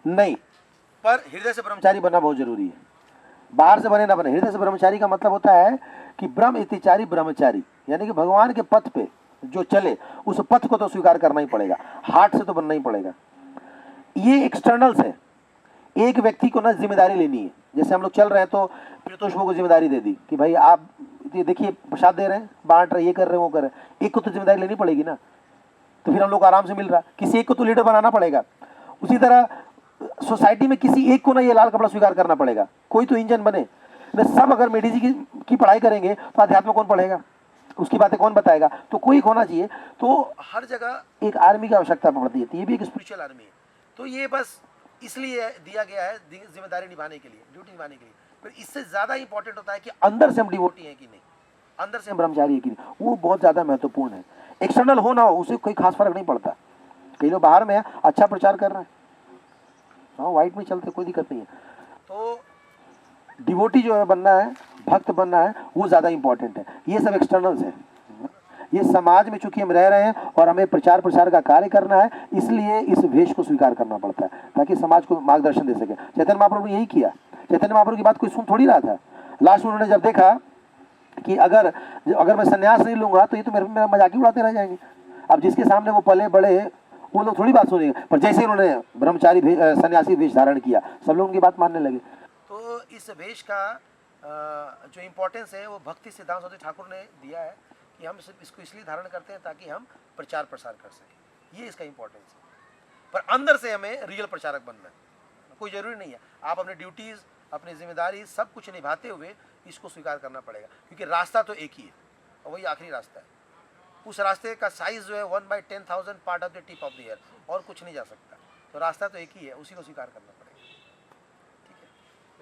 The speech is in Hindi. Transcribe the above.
नहीं, पर हृदय से ब्रह्मचारी बनना बहुत जरूरी है। बाहर से बने ना बने, हृदय से ब्रह्मचारी का मतलब होता है कि ब्रह्म इतिचारी ब्रह्मचारी, यानी कि भगवान के पथ पे जो चले उस पथ को तो स्वीकार करना ही पड़ेगा, हार्ट से तो बनना ही पड़ेगा। ये एक्सटर्नल्स है। एक व्यक्ति को ना जिम्मेदारी लेनी है। जैसे हम लोग चल रहे हैं तो प्रितोष को जिम्मेदारी दे दी कि भाई आप ये देखिए प्रसाद दे रहे हैं, बांट रहे, ये कर रहे हैं, वो कर रहे हैं, एक को तो जिम्मेदारी लेनी पड़ेगी ना, तो फिर हम लोग को आराम से मिल रहा। किसी एक को तो लीडर बनाना पड़ेगा। उसी तरह सोसाइटी में किसी एक को ना ये लाल कपड़ा स्वीकार करना पड़ेगा, कोई तो इंजन बने। सब अगर मेडिसिन की पढ़ाई करेंगे तो अध्यात्म कौन पढ़ेगा, उसकी बातें कौन बताएगा, तो कोई होना चाहिए। तो हर जगह एक आर्मी की आवश्यकता पड़ती है, ये भी एक स्पिरिचुअल आर्मी है। तो ये बस इसलिए दिया गया है जिम्मेदारी निभाने के लिए, ड्यूटी निभाने के लिए। फिर इससे ज्यादा इंपॉर्टेंट होता है कि अंदर से हम डिवोटी हैं कि नहीं, अंदर से हम ब्रह्मचारी है कि नहीं, वो बहुत ज्यादा महत्वपूर्ण है। एक्सटर्नल हो ना हो उससे कोई खास फर्क नहीं पड़ता। कई लोग बाहर में है, अच्छा प्रचार कर रहे हैं, हाँ वाइट में चलते, कोई दिक्कत नहीं है। तो डिवोटी जो है बनना है, भक्त बनना है, वो ज्यादा इंपॉर्टेंट है। ये सब एक्सटर्नल्स है। ये समाज में चूंकि हम रह रहे हैं और हमें प्रचार प्रसार का कार्य करना है, इसलिए इस वेश को स्वीकार करना पड़ता है ताकि समाज को मार्गदर्शन दे सके। चैतन्य महाप्रभु ने यही किया। चैतन्य महाप्रभु की बात कोई सुन थोड़ी रहा था। लास्ट में उन्होंने जब देखा कि अगर मैं संन्यास नहीं लूंगा तो ये तो मेरा मजाक ही उड़ाते रह जाएंगे। अब जिसके सामने वो पले बड़े वो लोग थोड़ी बात सुनेंगे, पर जैसे उन्होंने ब्रह्मचारी सन्यासी वेश धारण किया, सब लोग उनकी बात मानने लगे। तो इस वेश का जो इम्पोर्टेंस है वो भक्ति सिद्धांत सरस्वती ठाकुर ने दिया है कि हम इसको इसलिए धारण करते हैं ताकि हम प्रचार प्रसार कर सकें। ये इसका इम्पोर्टेंस है। पर अंदर से हमें रियल प्रचारक बनना है। कोई जरूरी नहीं है, आप अपने ड्यूटीज, अपनी जिम्मेदारी सब कुछ निभाते हुए इसको स्वीकार करना पड़ेगा, क्योंकि रास्ता तो एक ही है और वही आखिरी रास्ता है। उस रास्ते का साइज जो है 1/10,000 part of the tip of the year, और कुछ नहीं जा सकता। तो रास्ता तो एक ही है, उसी को स्वीकार करना पड़ेगा।